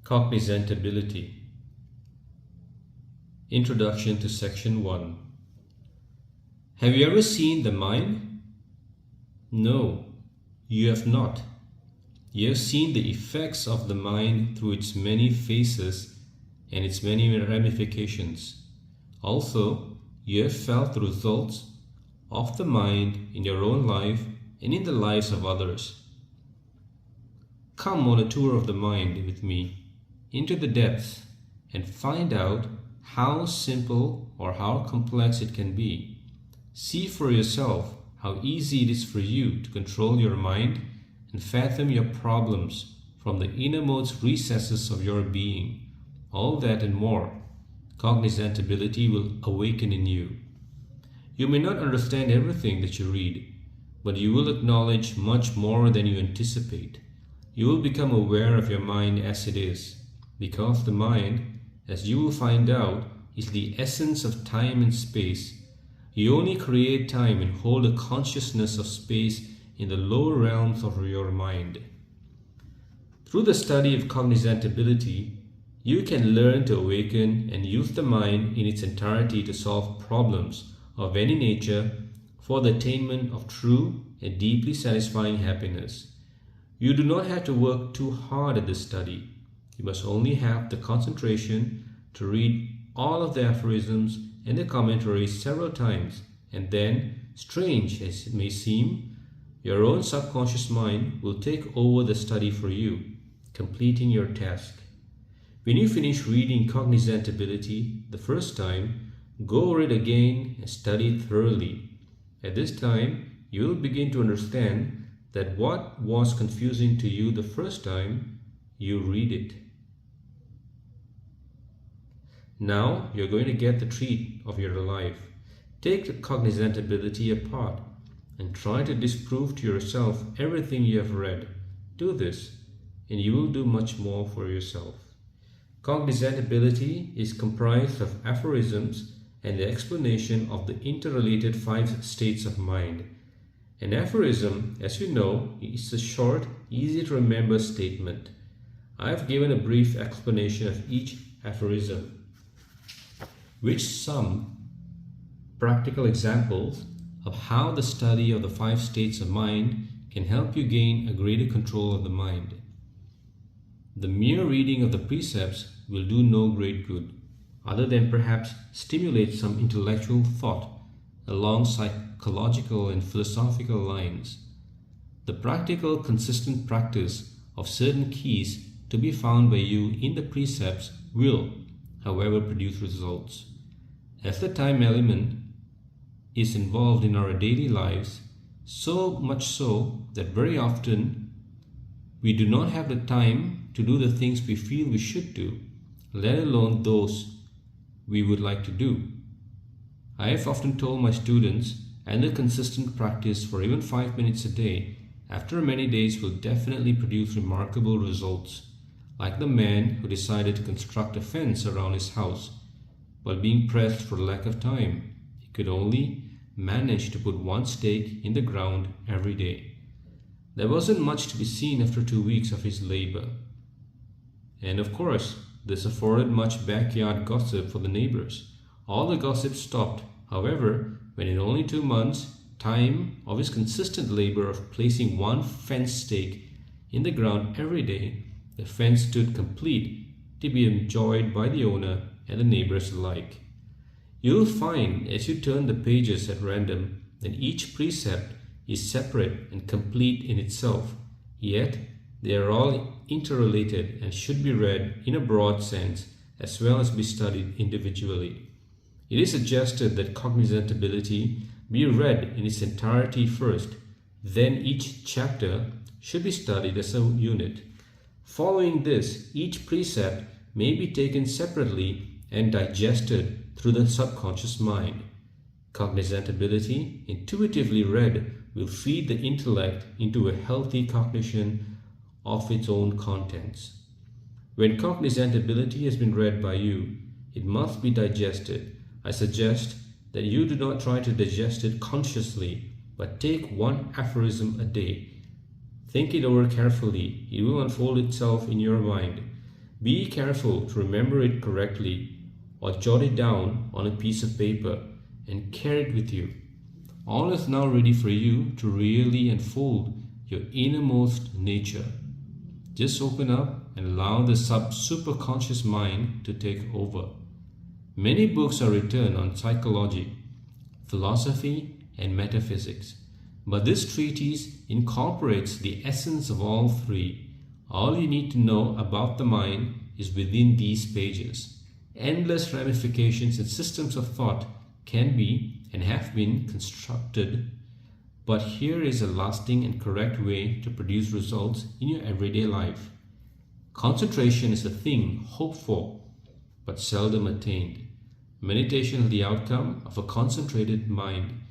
Cognizantability. Introduction to Section 1. Have you ever seen the mind? No, you have not. You have seen the effects of the mind through its many faces and its many ramifications. Also, you have felt the results of the mind in your own life and in the lives of others. Come on a tour of the mind with me into the depths and find out how simple or how complex it can be. See for yourself how easy it is for you to control your mind and fathom your problems from the innermost recesses of your being. All that and more, cognizantability will awaken in you. You may not understand everything that you read, but you will acknowledge much more than you anticipate. You will become aware of your mind as it is, because the mind, as you will find out, is the essence of time and space. You only create time and hold a consciousness of space in the lower realms of your mind. Through the study of cognizantability, you can learn to awaken and use the mind in its entirety to solve problems of any nature for the attainment of true and deeply satisfying happiness. You do not have to work too hard at this study. You must only have the concentration to read all of the aphorisms and the commentaries several times, and then, strange as it may seem, your own subconscious mind will take over the study for you, completing your task. When you finish reading Cognizantability the first time, go over it again and study it thoroughly. At this time, you will begin to understand that what was confusing to you the first time you read it. Now you're going to get the treat of your life. Take the cognizantability apart and try to disprove to yourself everything you have read. Do this, and you will do much more for yourself. Cognizantability is comprised of aphorisms and the explanation of the interrelated 5 states of mind. An aphorism, as you know, is a short, easy to remember statement. I have given a brief explanation of each aphorism, which some practical examples of how the study of the 5 states of mind can help you gain a greater control of the mind. The mere reading of the precepts will do no great good, other than perhaps stimulate some intellectual thought along psychological and philosophical lines. The practical, consistent practice of certain keys to be found by you in the precepts will, however, produce results. As the time element is involved in our daily lives, so much so that very often we do not have the time to do the things we feel we should do, let alone those we would like to do. I have often told my students, and a consistent practice for even 5 minutes a day, after many days will definitely produce remarkable results. Like the man who decided to construct a fence around his house, while being pressed for lack of time, he could only manage to put 1 stake in the ground every day. There wasn't much to be seen after 2 weeks of his labor. And of course, this afforded much backyard gossip for the neighbors. All the gossip stopped, however, when in only 2 months' time of his consistent labor of placing 1 fence stake in the ground every day, the fence stood complete to be enjoyed by the owner and the neighbors alike. You'll find as you turn the pages at random that each precept is separate and complete in itself, yet they are all interrelated and should be read in a broad sense as well as be studied individually. It is suggested that cognizantability be read in its entirety first, then each chapter should be studied as a unit. Following this, each precept may be taken separately and digested through the subconscious mind. Cognizantability, intuitively read, will feed the intellect into a healthy cognition of its own contents. When cognizantability has been read by you, it must be digested. I suggest that you do not try to digest it consciously, but take 1 aphorism a day. Think it over carefully. It will unfold itself in your mind. Be careful to remember it correctly or jot it down on a piece of paper and carry it with you. All is now ready for you to really unfold your innermost nature. Just open up and allow the superconscious mind to take over. Many books are written on psychology, philosophy, and metaphysics, but this treatise incorporates the essence of all three. All you need to know about the mind is within these pages. Endless ramifications and systems of thought can be and have been constructed, but here is a lasting and correct way to produce results in your everyday life. Concentration is a thing hoped for, but seldom attained. Meditation is the outcome of a concentrated mind.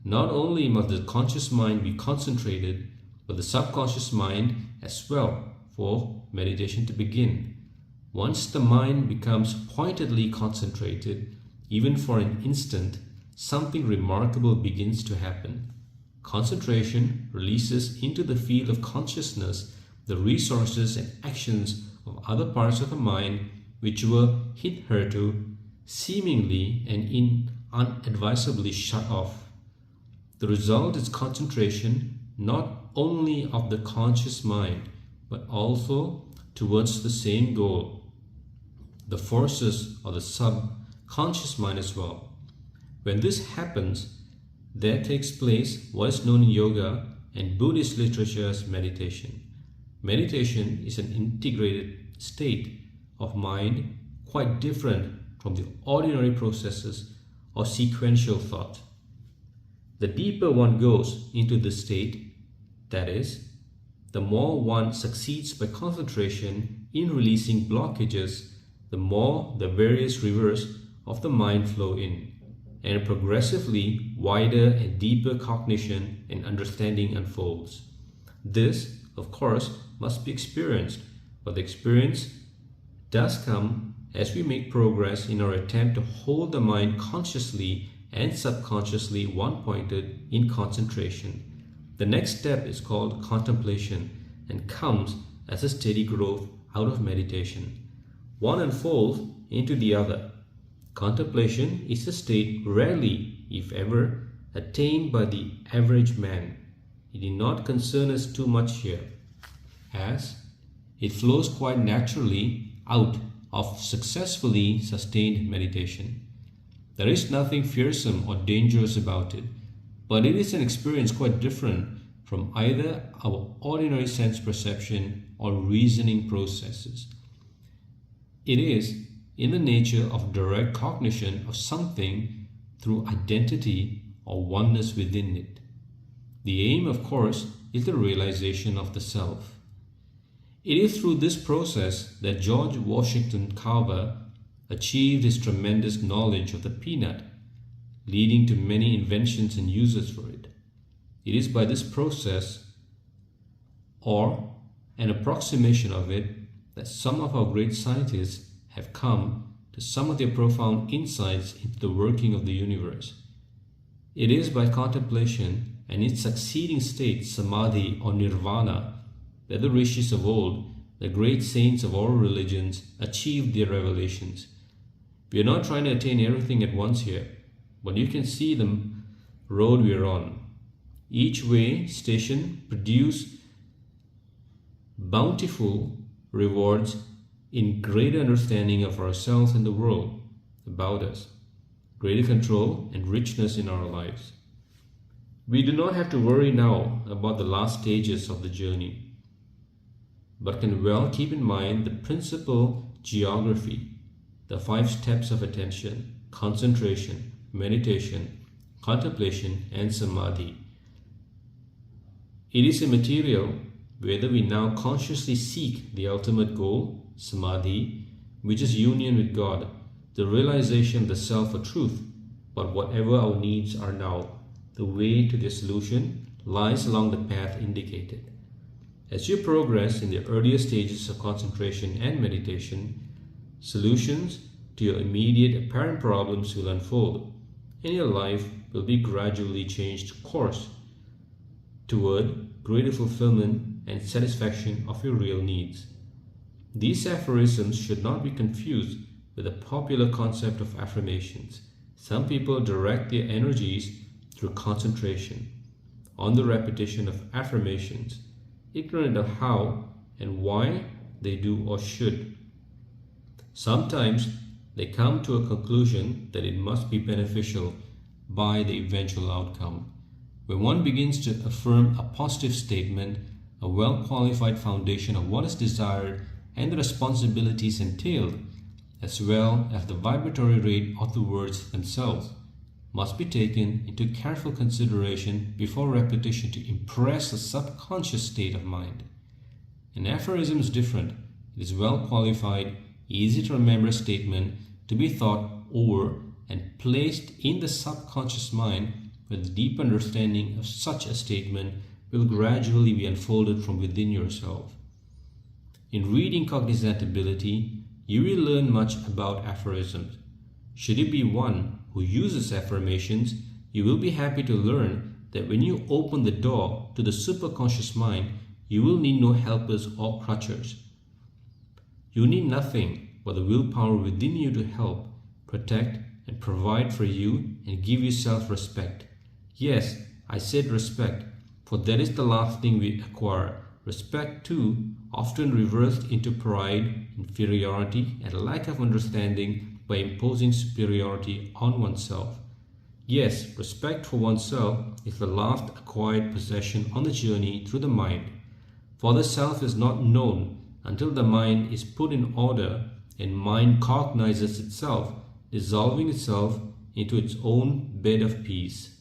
Not only must the conscious mind be concentrated, but the subconscious mind as well for meditation to begin. Once the mind becomes pointedly concentrated, even for an instant, something remarkable begins to happen. Concentration releases into the field of consciousness the resources and actions of other parts of the mind which were hitherto seemingly and unadvisably shut off. The result is concentration not only of the conscious mind, but also towards the same goal, the forces of the subconscious mind as well. When this happens, there takes place what is known in yoga and Buddhist literature as meditation. Meditation is an integrated state of mind quite different from the ordinary processes of sequential thought. The deeper one goes into this state, that is, the more one succeeds by concentration in releasing blockages, the more the various rivers of the mind flow in, and progressively wider and deeper cognition and understanding unfolds. This, of course, must be experienced, but the experience does come as we make progress in our attempt to hold the mind consciously and subconsciously one-pointed in concentration. The next step is called contemplation and comes as a steady growth out of meditation. One unfolds into the other. Contemplation is a state rarely, if ever, attained by the average man. It did not concern us too much here, as it flows quite naturally out of successfully sustained meditation. There is nothing fearsome or dangerous about it, but it is an experience quite different from either our ordinary sense perception or reasoning processes. It is in the nature of direct cognition of something through identity or oneness within it. The aim, of course, is the realization of the self. It is through this process that George Washington Carver achieved his tremendous knowledge of the peanut, leading to many inventions and uses for it. It is by this process, or an approximation of it, that some of our great scientists have come to some of their profound insights into the working of the universe. It is by contemplation and its succeeding state, samadhi or nirvana, that the rishis of old, the great saints of all religions, achieved their revelations. We are not trying to attain everything at once here, but you can see the road we are on. Each way station produce bountiful rewards in greater understanding of ourselves and the world about us, greater control and richness in our lives. We do not have to worry now about the last stages of the journey, but can well keep in mind the principal geography, the 5 steps of attention, concentration, meditation, contemplation, and samadhi. It is immaterial whether we now consciously seek the ultimate goal, samadhi, which is union with God, the realization of the self or truth, but whatever our needs are now, the way to their solution lies along the path indicated. As you progress in the earlier stages of concentration and meditation, solutions to your immediate apparent problems will unfold, and your life will be gradually changed course toward greater fulfillment and satisfaction of your real needs. These aphorisms should not be confused with the popular concept of affirmations. Some people direct their energies through concentration on the repetition of affirmations, ignorant of how and why they do or should. Sometimes they come to a conclusion that it must be beneficial by the eventual outcome. When one begins to affirm a positive statement, a well-qualified foundation of what is desired and the responsibilities entailed, as well as the vibratory rate of the words themselves, must be taken into careful consideration before repetition to impress a subconscious state of mind. An aphorism is different. It is well-qualified, easy to remember statement to be thought over and placed in the subconscious mind, where the deep understanding of such a statement will gradually be unfolded from within yourself. In reading Cognizantability, you will learn much about aphorisms. Should you be one who uses affirmations, you will be happy to learn that when you open the door to the superconscious mind, you will need no helpers or crutches. You need nothing but the willpower within you to help, protect, and provide for you and give you self-respect. Yes, I said respect, for that is the last thing we acquire. Respect too, often reversed into pride, inferiority, and a lack of understanding by imposing superiority on oneself. Yes, respect for oneself is the last acquired possession on the journey through the mind. For the self is not known until the mind is put in order and mind cognizes itself, dissolving itself into its own bed of peace.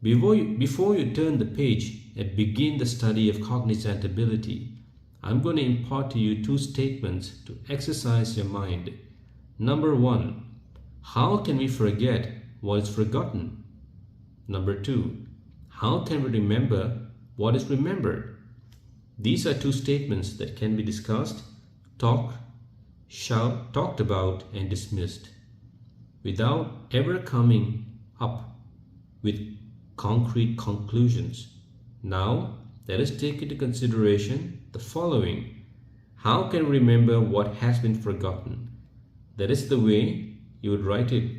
Before you turn the page and begin the study of cognizantability, I'm going to impart to you two statements to exercise your mind. Number 1, how can we forget what is forgotten? Number 2, how can we remember what is remembered? These are two statements that can be discussed, talked about, and dismissed without ever coming up with concrete conclusions. Now, let us take into consideration the following. How can we remember what has been forgotten? That is the way you would write it.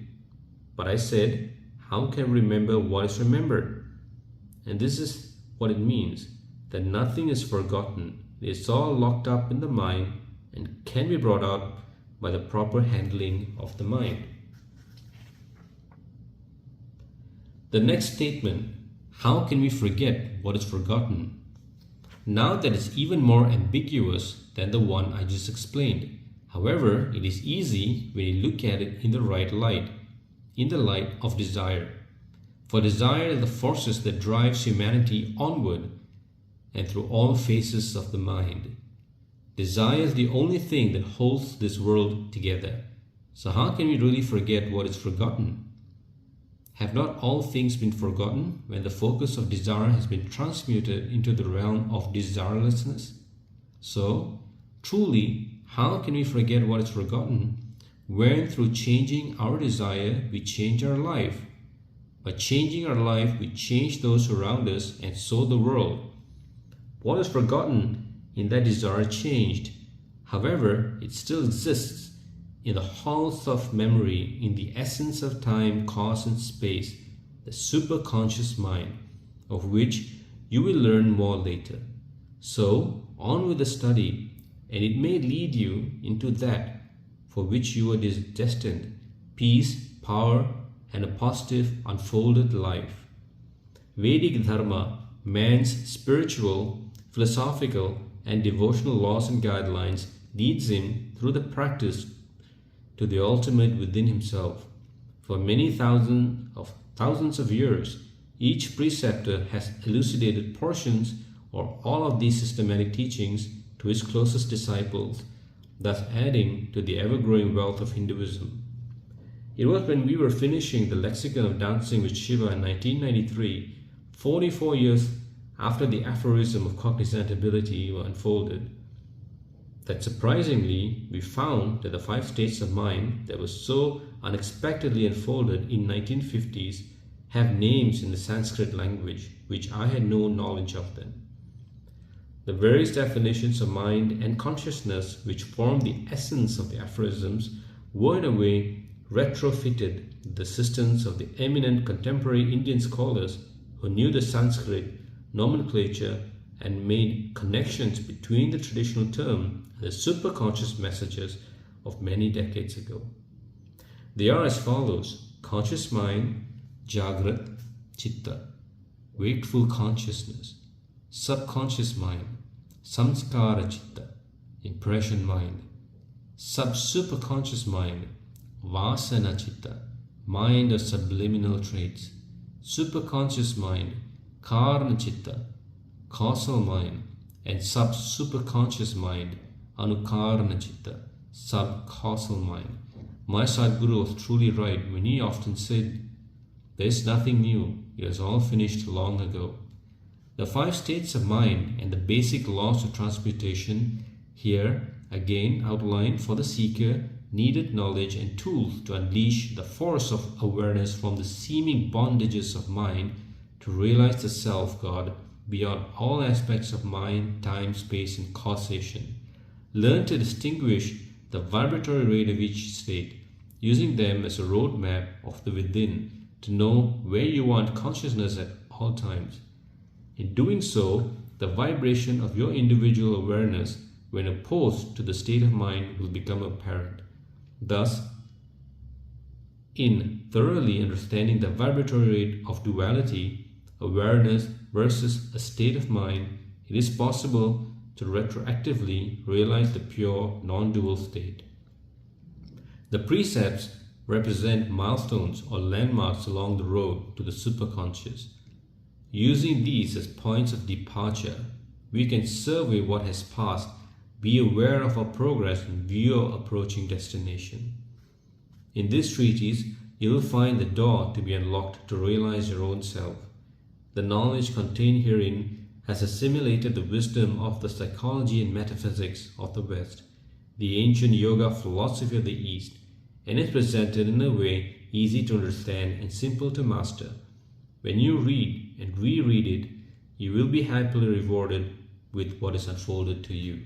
But I said, how can we remember what is remembered? And this is what it means, that nothing is forgotten. It is all locked up in the mind and can be brought out by the proper handling of the mind. The next statement, how can we forget what is forgotten? Now that is even more ambiguous than the one I just explained. However, it is easy when you look at it in the right light, in the light of desire. For desire is the forces that drives humanity onward and through all phases of the mind. Desire is the only thing that holds this world together. So how can we really forget what is forgotten? Have not all things been forgotten when the focus of desire has been transmuted into the realm of desirelessness? So, truly, how can we forget what is forgotten when through changing our desire we change our life? By changing our life we change those around us and so the world. What is forgotten in that desire changed. However, it still exists in the halls of memory, in the essence of time, cause and space, the superconscious mind, of which you will learn more later. So, on with the study, and it may lead you into that for which you are destined, peace, power, and a positive, unfolded life. Vedic Dharma, man's spiritual, philosophical, and devotional laws and guidelines, leads him through the practice to the ultimate within himself. For many thousands of years, each preceptor has elucidated portions or all of these systematic teachings to his closest disciples, thus adding to the ever-growing wealth of Hinduism. It was when we were finishing the Lexicon of Dancing with Shiva in 1993, 44 years after the aphorism of cognizantability were unfolded, that surprisingly we found that the 5 states of mind that were so unexpectedly unfolded in 1950s have names in the Sanskrit language, which I had no knowledge of them. The various definitions of mind and consciousness which form the essence of the aphorisms were in a way retrofitted the systems of the eminent contemporary Indian scholars who knew the Sanskrit nomenclature and made connections between the traditional term and the superconscious messages of many decades ago. They are as follows: conscious mind, Jagrat, Chitta, wakeful consciousness; subconscious mind, Samskara Chitta, impression mind; sub-superconscious mind, Vasana Chitta, mind of subliminal traits; superconscious mind, Karna Chitta, causal mind; and sub-superconscious mind, Anukarna Chitta, sub-causal mind. My Satguru was truly right when he often said, "There is nothing new, it is all finished long ago." The 5 states of mind and the basic laws of transmutation here again outlined for the seeker needed knowledge and tools to unleash the force of awareness from the seeming bondages of mind to realize the self-God beyond all aspects of mind, time, space, and causation. Learn to distinguish the vibratory rate of each state, using them as a roadmap of the within to know where you want consciousness at all times. In doing so, the vibration of your individual awareness when opposed to the state of mind will become apparent. Thus, in thoroughly understanding the vibratory rate of duality, awareness versus a state of mind, it is possible to retroactively realize the pure non-dual state. The precepts represent milestones or landmarks along the road to the superconscious. Using these as points of departure, we can survey what has passed, be aware of our progress, and view our approaching destination. In this treatise, you will find the door to be unlocked to realize your own self. The knowledge contained herein has assimilated the wisdom of the psychology and metaphysics of the West, the ancient yoga philosophy of the East, and is presented in a way easy to understand and simple to master. When you read and reread it, you will be happily rewarded with what is unfolded to you.